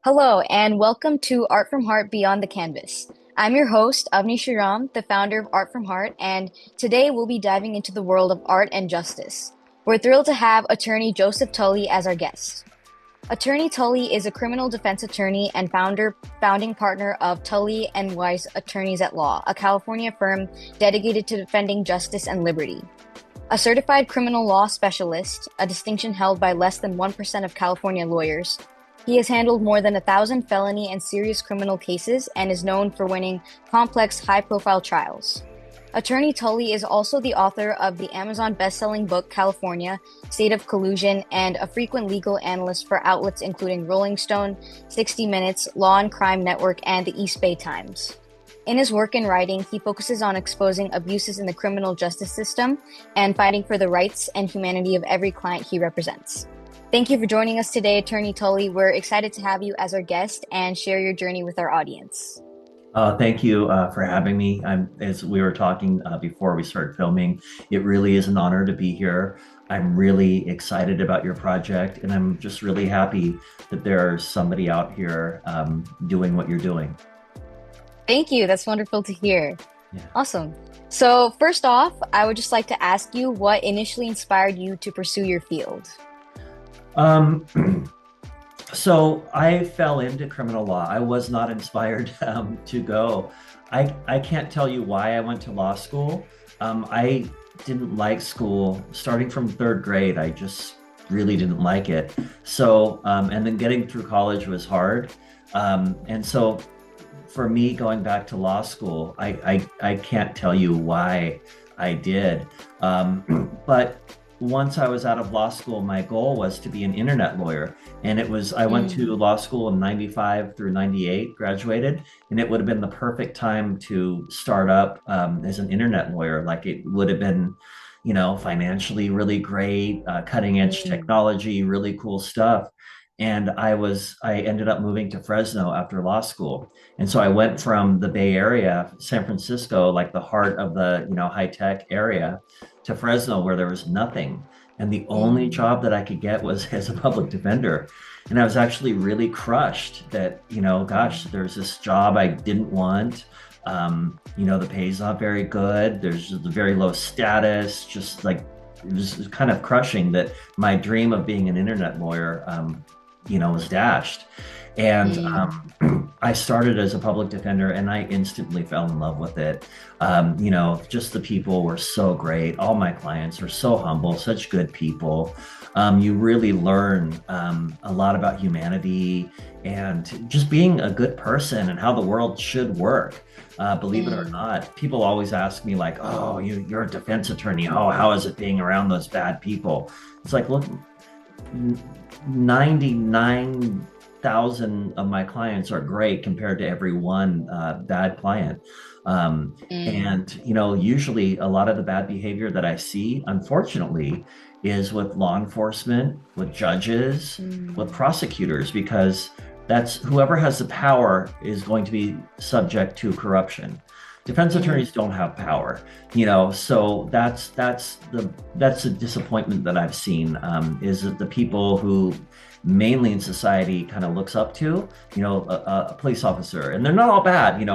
Hello, and welcome to Art from Heart Beyond the Canvas. I'm your host, Avni Shriram, the founder of Art from Heart, and today we'll be diving into the world of art and justice. We're thrilled to have attorney Joseph Tully as our guest. Attorney Tully is a criminal defense attorney and founding partner of Tully and Weiss Attorneys at Law, a California firm dedicated to defending justice and liberty. A certified criminal law specialist, a distinction held by less than 1% of California lawyers, he has handled more than 1,000 felony and serious criminal cases and is known for winning complex, high-profile trials. Attorney Tully is also the author of the Amazon best-selling book California, State of Collusion, and a frequent legal analyst for outlets including Rolling Stone, 60 Minutes, Law and Crime Network, and the East Bay Times. In his work and writing, he focuses on exposing abuses in the criminal justice system and fighting for the rights and humanity of every client he represents. Thank you for joining us today, Attorney Tully. We're excited to have you as our guest and share your journey with our audience. Thank you for having me. As we were talking before we started filming, it really is an honor to be here. I'm really excited about your project, and I'm just really happy that there's somebody out here doing what you're doing. Thank you. That's wonderful to hear. Yeah. Awesome. So, first off, I would just like to ask you what initially inspired you to pursue your field? Um, so I fell into criminal law. I was not inspired to go. I can't tell you why I went to law school. I didn't like school. Starting from third grade, I just really didn't like it. So, and then getting through college was hard. And so for me, going back to law school, I can't tell you why I did. But once I was out of law school, my goal was to be an internet lawyer. And I went to law school in 95 through 98, graduated, and it would have been the perfect time to start up as an internet lawyer. Like it would have been, financially really great, cutting edge Mm. technology, really cool stuff. And I ended up moving to Fresno after law school. And so I went from the Bay Area, San Francisco, like the heart of the, high tech area, to Fresno where there was nothing. And the only Mm. job that I could get was as a public defender. And I was actually really crushed that, gosh, there's this job I didn't want. The pay's not very good. There's just a very low status, just like it was kind of crushing that my dream of being an internet lawyer, was dashed. And Mm. I started as a public defender and I instantly fell in love with it. Just the people were so great. All my clients are so humble, such good people. You really learn a lot about humanity and just being a good person and how the world should work. Believe it or Mm. not, people always ask me like, "Oh, you're a defense attorney. Oh, how is it being around those bad people?" It's like, look, 99,000 of my clients are great compared to every one bad client. Mm. And, usually a lot of the bad behavior that I see, unfortunately, is with law enforcement, with judges, with Mm. prosecutors, because that's whoever has the power is going to be subject to corruption. Defense Mm. attorneys don't have power, so that's a disappointment that I've seen, is that the people who mainly in society kind of looks up to, a police officer, and they're not all bad,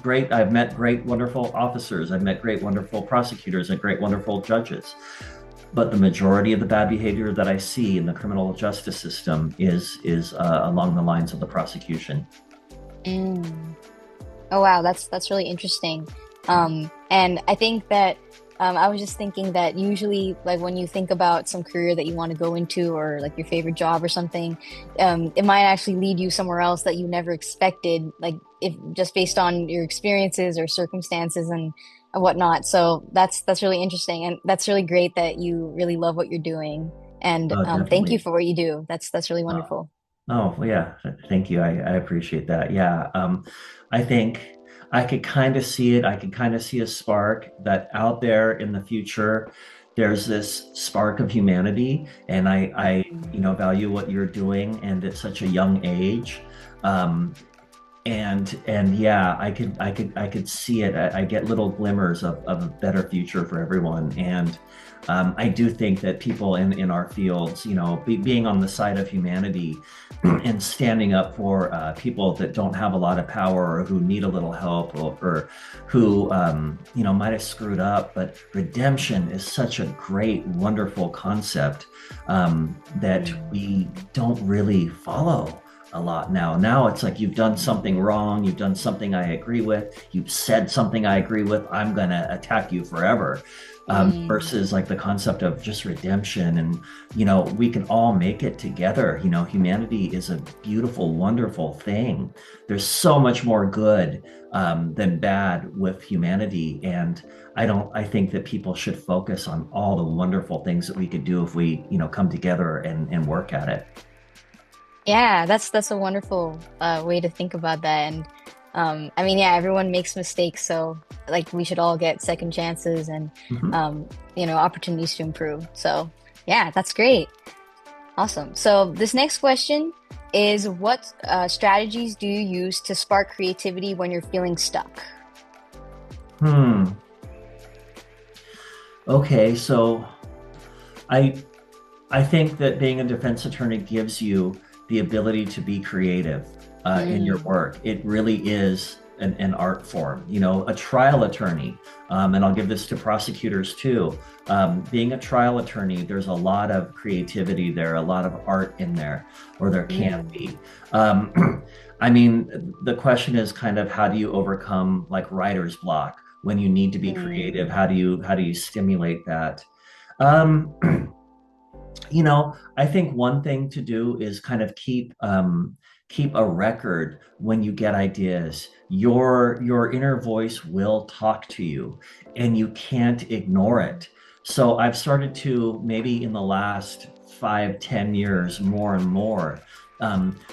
great. I've met great, wonderful officers. I've met great, wonderful prosecutors and great, wonderful judges. But the majority of the bad behavior that I see in the criminal justice system is along the lines of the prosecution. Mm. Oh wow, that's really interesting. And I think that I was just thinking that usually, like when you think about some career that you want to go into, or like your favorite job or something, it might actually lead you somewhere else that you never expected, like if just based on your experiences or circumstances and whatnot. So that's really interesting, and that's really great that you really love what you're doing. And Oh, thank you definitely. for what you do. That's really Oh, wonderful. oh, well, yeah. Thank you. I appreciate that. Yeah. I think I could kind of see it. I could kind of see a spark that out there in the future, there's this spark of humanity. And I Mm. value what you're doing and at such a young age. Um, And yeah, I could see it. I get little glimmers of a better future for everyone. And I do think that people in our fields, being on the side of humanity and standing up for people that don't have a lot of power or who need a little help, or who might have screwed up. But redemption is such a great, wonderful concept that we don't really follow a lot now. Now it's like you've done something wrong, you've done something I agree with, you've said something I agree with, I'm going to attack you forever. Mm. Versus like the concept of just redemption, and we can all make it together. Humanity is a beautiful, wonderful thing. There's so much more good than bad with humanity, and I think that people should focus on all the wonderful things that we could do if we come together and work at it. Yeah, that's a wonderful way to think about that. And I mean, yeah, everyone makes mistakes, so like we should all get second chances and Mhm. opportunities to improve. So yeah, that's great. Awesome. So this next question is, what strategies do you use to spark creativity when you're feeling stuck? Hmm. Okay, so I I think that being a defense attorney gives you the ability to be creative in your Mm, work. It really is an art form. A trial attorney, and I'll give this to prosecutors too. Being a trial attorney, there's a lot of creativity there, a lot of art in there, or there can mm, be. I mean, the question is kind of, how do you overcome like writer's block when you need to be creative? mm, How do you stimulate that? Um, I think one thing to do is kind of keep a record when you get ideas. Your inner voice will talk to you, and you can't ignore it. So I've started to, maybe in the last 5, 10 years, more and more.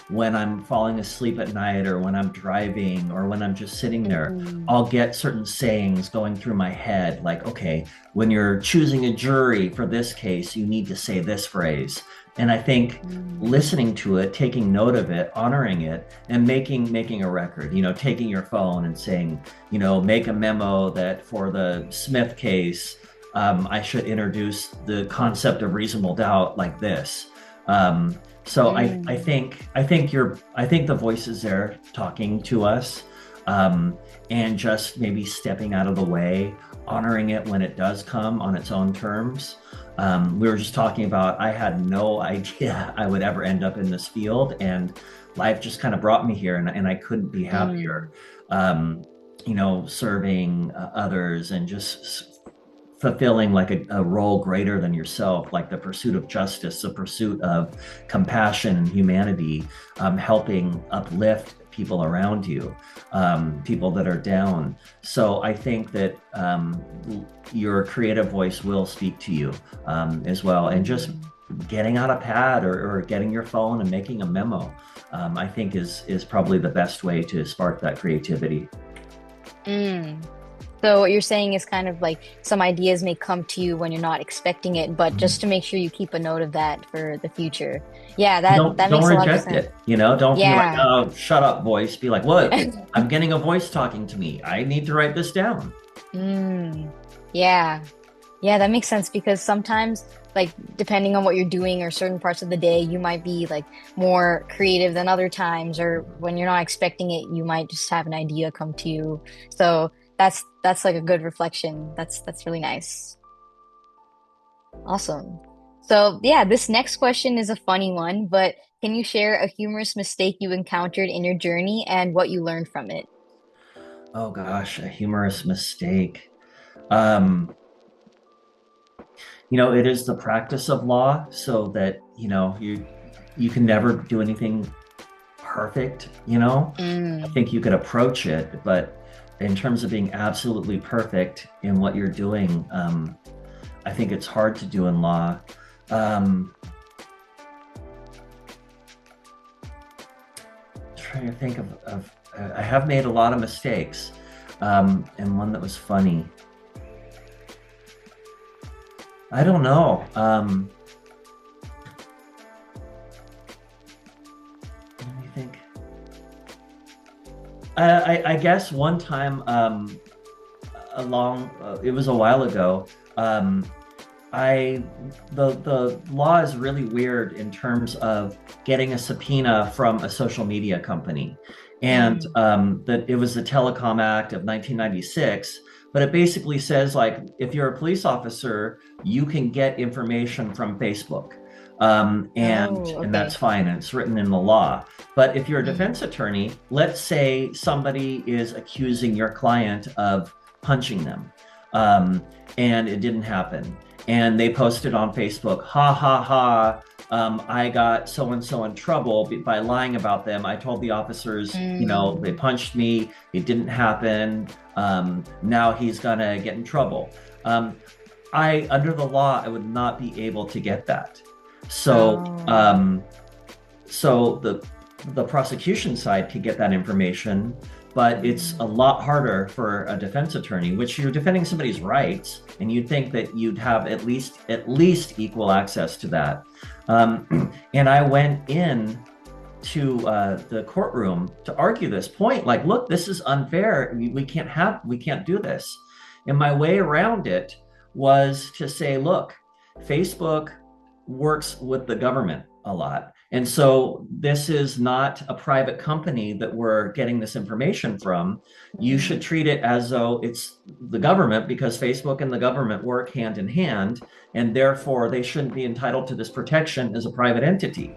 When I'm falling asleep at night, or when I'm driving, or when I'm just sitting there, mm, I'll get certain sayings going through my head, like, okay, when you're choosing a jury for this case, you need to say this phrase. And I think mm, listening to it, taking note of it, honoring it, and making a record, taking your phone and saying, make a memo that for the Smith case, I should introduce the concept of reasonable doubt like this. So mm, I think the voice is there talking to us, and just maybe stepping out of the way, honoring it when it does come on its own terms. We were just talking about, I had no idea I would ever end up in this field, and life just kind of brought me here, and I couldn't be happier. mm, Um, Serving others and just fulfilling like a role greater than yourself, like the pursuit of justice, the pursuit of compassion and humanity, helping uplift people around you, people that are down. So I think that your creative voice will speak to you as well. And just mm, getting out a pad, or getting your phone and making a memo, I think is probably the best way to spark that creativity. mm. So what you're saying is kind of like some ideas may come to you when you're not expecting it, but just to make sure you keep a note of that for the future. Yeah, that Don't makes a lot of reject sense. it. Don't be like, Yeah. oh, shut up, voice. Be like, what? I'm getting a voice talking to me. I need to write this down. Mm, yeah. Yeah, that makes sense because sometimes, like, depending on what you're doing or certain parts of the day, you might be like more creative than other times, or when you're not expecting it, you might just have an idea come to you. So that's like a good reflection. That's really nice. Awesome. So yeah, this next question is a funny one, but can you share a humorous mistake you encountered in your journey and what you learned from it? Oh gosh, a humorous mistake. Um, it is the practice of law, so that you can never do anything perfect. I Mm, think you could approach it, but in terms of being absolutely perfect in what you're doing, I think it's hard to do in law. Um, Trying to think of I have made a lot of mistakes, and one that was funny. I don't know. Let me think. I guess one time, it was a while ago. Um, I the law is really weird in terms of getting a subpoena from a social media company, and Mm. that it was the Telecom Act of 1996. But it basically says like if you're a police officer, you can get information from Facebook, Oh, and that's okay. fine. And it's written in the law. But if you're a Mm. defense attorney, let's say somebody is accusing your client of punching them, um, and it didn't happen and they posted on Facebook, ha ha ha, I got so and so in trouble by lying about them. I told the officers, they Mm. punched me, it didn't happen. Now he's gonna get in trouble. Um, under the law, I would not be able to get that. So, Oh. um, so the prosecution side could get that information, but it's a Mm. lot harder for a defense attorney, which you're defending somebody's rights, and you'd think that you'd have at least equal access to that. And I went in to the courtroom to argue this point, like, look, this is unfair. We can't do this. And my way around it was to say, look, Facebook works with the government a lot. And so this is not a private company that we're getting this information from. You should Mm. treat it as though it's the government because Facebook and the government work hand in hand, and therefore they shouldn't be entitled to this protection as a private entity.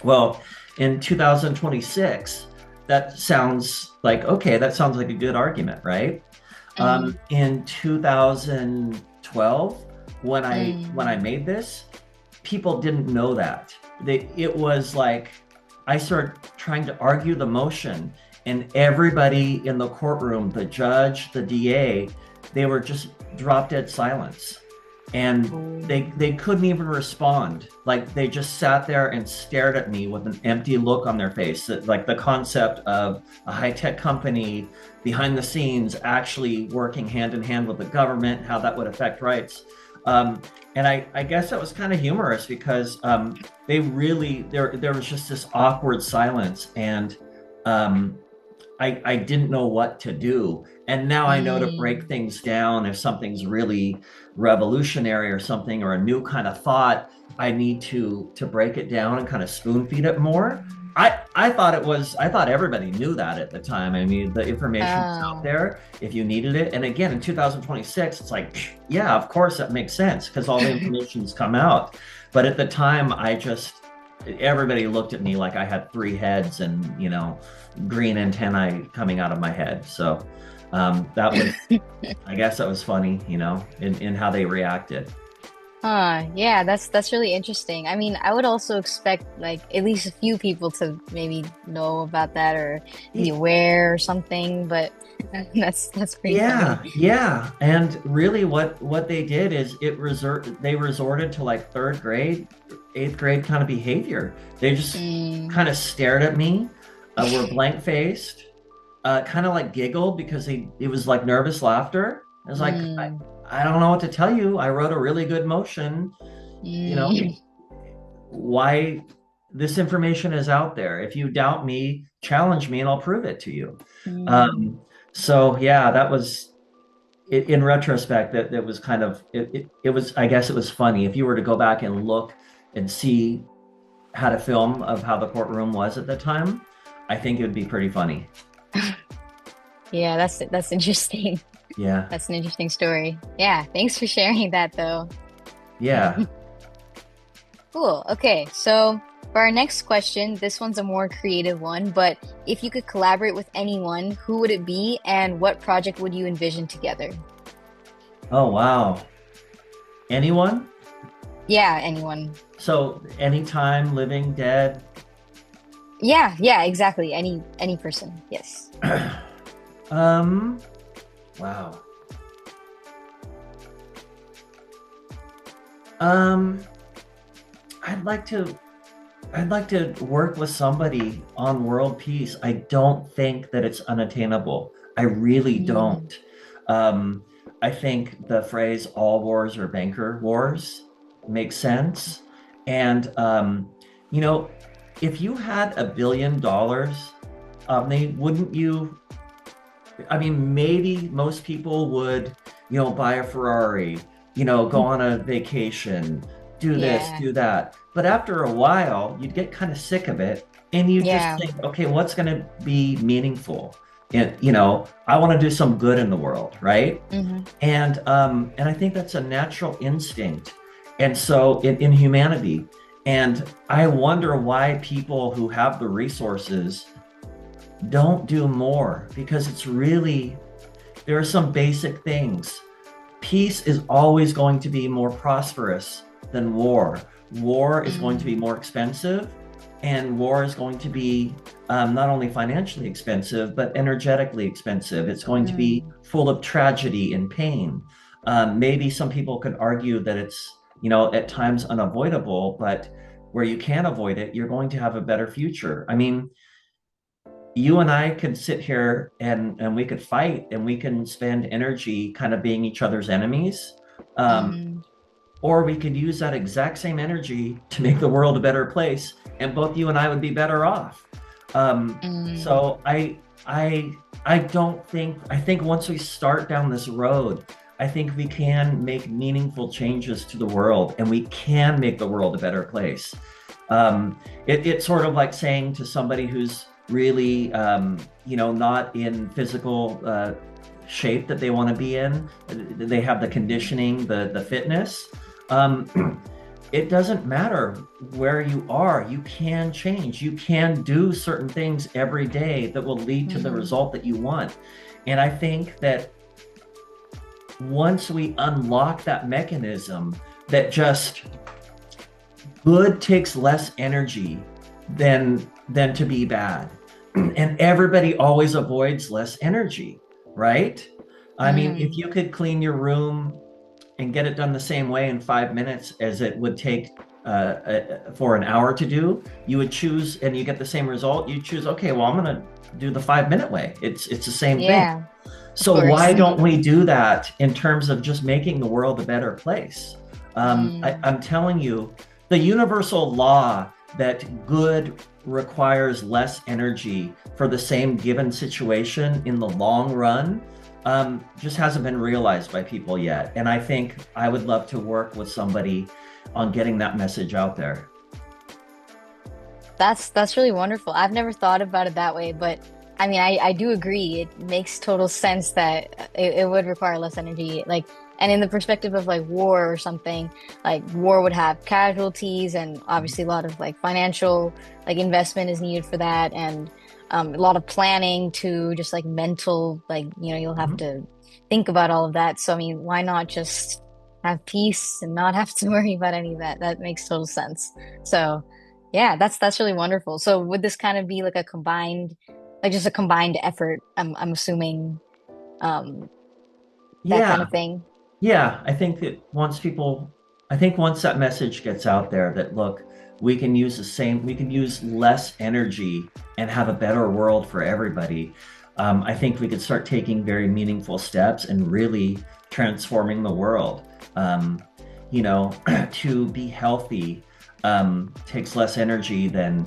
Well, in 2026, that sounds like, okay, that sounds like a good argument, right? Mm. In 2012, when I Mm. made this, people didn't know that. It was like I started trying to argue the motion, and everybody in the courtroom, the judge, the DA, they were just drop dead silence. And Oh. they couldn't even respond. Like they just sat there and stared at me with an empty look on their face. Like the concept of a high-tech company behind the scenes actually working hand in hand with the government, how that would affect rights. And I guess that was kind of humorous because there was just this awkward silence, and um, I didn't know what to do. And now I know to break Mm. things down if something's really revolutionary or something or a new kind of thought. I need to break it down and kind of spoon feed it more. I thought everybody knew that at the time. I mean, the information was out Oh. there if you needed it. And again, in 2026, it's like, yeah, of course that makes sense because all the information's come out. But at the time, everybody looked at me like I had three heads and, green antennae coming out of my head. So that was, I guess that was funny, in how they reacted. Yeah, that's really interesting. I mean, I would also expect like at least a few people to maybe know about that or be aware or something, but that's pretty funny. Yeah, yeah. And really what they did is they resorted to like third grade, eighth grade kind of behavior. They just Mm. kind of stared at me, were blank faced, kind of like giggled because it was like nervous laughter. I was like, Mm. I don't know what to tell you. I wrote a really good motion. You know, Mm. why this information is out there. If you doubt me, challenge me and I'll prove it to you. Mm. Um, so yeah, that was in retrospect, that was kind of it was, I guess it was funny. If you were to go back and look and see had a film of how the courtroom was at the time, I think it would be pretty funny. Yeah, that's interesting. Yeah. That's an interesting story. Yeah, thanks for sharing that though. Yeah. Cool. Okay, so for our next question, this one's a more creative one, but if you could collaborate with anyone, who would it be and what project would you envision together? Oh, wow. Anyone? Yeah, anyone. So anytime, living, dead. Yeah, yeah, exactly. Any person. Yes. um, wow. Um, I'd like to I'd like to work with somebody on world peace. I don't think that it's unattainable. I really Mm. don't. Um, I think the phrase all wars are banker wars makes sense. And, you know, if you had $1 billion, wouldn't you I mean, maybe most people would, buy a Ferrari, go on a vacation, do this, Yeah. do that. But after a while, you'd get kind of sick of it and you just Yeah. think, okay, what's going to be meaningful? And, I want to do some good in the world, right? Hmm. And I think that's a natural instinct. And so in humanity, and I wonder why people who have the resources don't do more, because it's really, there are some basic things. Peace is always going to be more prosperous than war. War is going to be Mm. more expensive, and war is going to be not only financially expensive, but energetically expensive. It's going to be Mm. full of tragedy and pain. Maybe some people could argue that it's, at times unavoidable, but where you can avoid it, you're going to have a better future. I mean, you and I could sit here and we could fight and we can spend energy kind of being each other's enemies. Um, Mm. or we could use that exact same energy to make the world a better place, and both you and I would be better off. Um, Mm. so I I don't think I think once we start down this road, I think we can make meaningful changes to the world, and we can make the world a better place. It's sort of like saying to somebody who's really, not in physical shape that they want to be in. They have the conditioning, the fitness. Um, it doesn't matter where you are. You can change. You can do certain things every day that will lead to the Mm. result that you want. And I think that once we unlock that mechanism, that just good takes less energy than to be bad. And everybody always avoids less energy, right? I mean, if Mm. you could clean your room and get it done the same way in 5 minutes as it would take for an hour to do, you would choose, and you get the same result. You choose, okay, well, I'm going to do the 5 minute way. It's the same thing. Yeah, of So why course. don't we do that in terms of just making the world a better place? Mm. I'm telling you, the universal law that good requires less energy for the same given situation in the long run just hasn't been realized by people yet. And I think I would love to work with somebody on getting that message out there. That's really wonderful. I've never thought about it that way, but I mean, I do agree. It makes total sense that it would require less energy. Like, and in the perspective of like war or something, like war would have casualties and obviously a lot of like financial like investment is needed for that and a lot of planning to just like mental, like, you'll have Mhm. to think about all of that. So I mean, why not just have peace and not have to worry about any of that? That makes total sense. So yeah, that's really wonderful. So would this kind of be like a combined, like just a combined effort? I'm assuming that kind Yeah, of thing. yeah. I think once that message gets out there that look, we can use less energy and have a better world for everybody. I think we could start taking very meaningful steps and really transforming the world. Um, to be healthy takes less energy than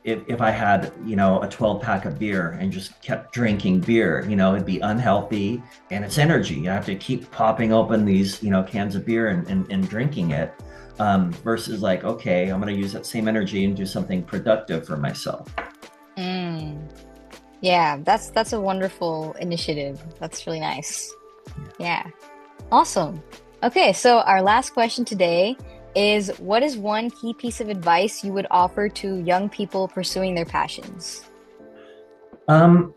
if I had, a 12 pack of beer and just kept drinking beer, it'd be unhealthy and it's energy. I have to keep popping open these, cans of beer and drinking it versus like, okay, I'm going to use that same energy and do something productive for myself. Mm. Yeah, that's a wonderful initiative. That's really nice. Yeah. Awesome. Okay, so our last question today is what is one key piece of advice you would offer to young people pursuing their passions? Um,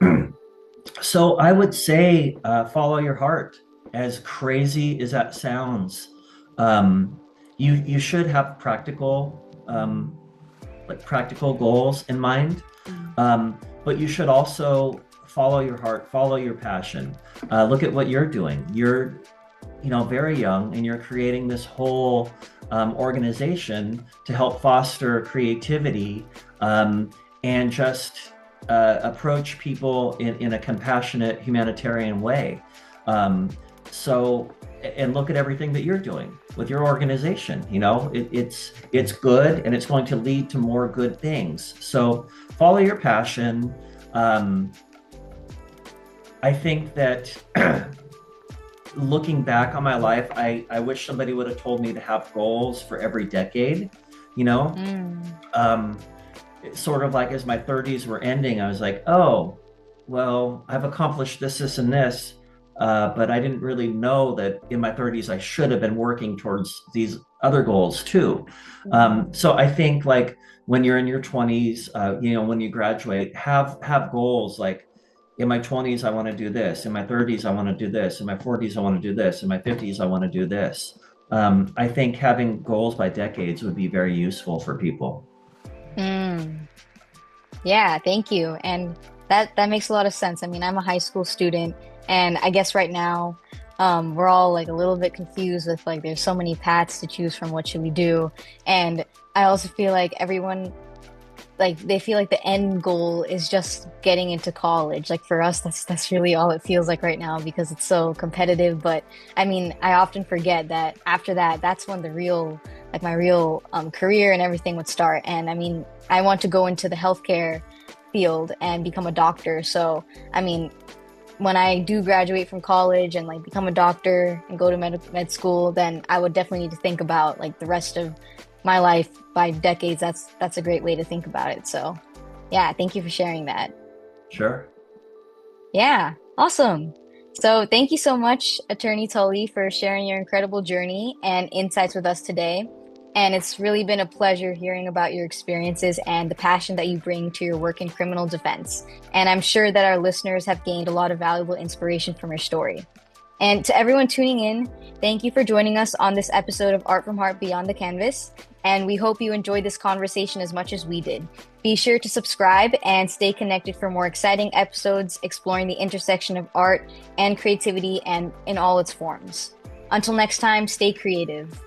so I would say follow your heart. As crazy as that sounds, you should have practical goals in mind. Mm. But you should also follow your heart, follow your passion. Look at what you're doing. You're, very young, and you're creating this whole organization to help foster creativity and just approach people in a compassionate, humanitarian way. Um, so, and look at everything that you're doing with your organization. It's good, and it's going to lead to more good things. So, follow your passion. Um, I think that looking back on my life, I wish somebody would have told me to have goals for every decade, you know? Mm. Um, Sort of like as my 30s were ending, I was like, oh, well, I've accomplished this, and this. But I didn't really know that in my 30s, I should have been working towards these other goals too. So I think like when you're in your 20s, when you graduate, have goals like in my 20s, I want to do this. In my 30s, I want to do this. In my 40s, I want to do this. In my 50s, I want to do this. I think having goals by decades would be very useful for people. Mm. Yeah, thank you. And that makes a lot of sense. I mean, I'm a high school student, and I guess right now, we're all like a little bit confused with like there's so many paths to choose from. What should we do? And I also feel like everyone like they feel like the end goal is just getting into college. Like for us, that's really all it feels like right now because it's so competitive. But I mean, I often forget that after that, that's when the real like my real career and everything would start. And I mean, I want to go into the healthcare field and become a doctor. So I mean, when I do graduate from college and like become a doctor and go to med school, then I would definitely need to think about like the rest of my life by decades. That's a great way to think about it. So, yeah, thank you for sharing that. Sure. Yeah, awesome. So, thank you so much, Attorney Tully, for sharing your incredible journey and insights with us today. And it's really been a pleasure hearing about your experiences and the passion that you bring to your work in criminal defense. And I'm sure that our listeners have gained a lot of valuable inspiration from your story. And to everyone tuning in, thank you for joining us on this episode of Art from Heart Beyond the Canvas. And we hope you enjoyed this conversation as much as we did. Be sure to subscribe and stay connected for more exciting episodes exploring the intersection of art and creativity and in all its forms. Until next time, stay creative.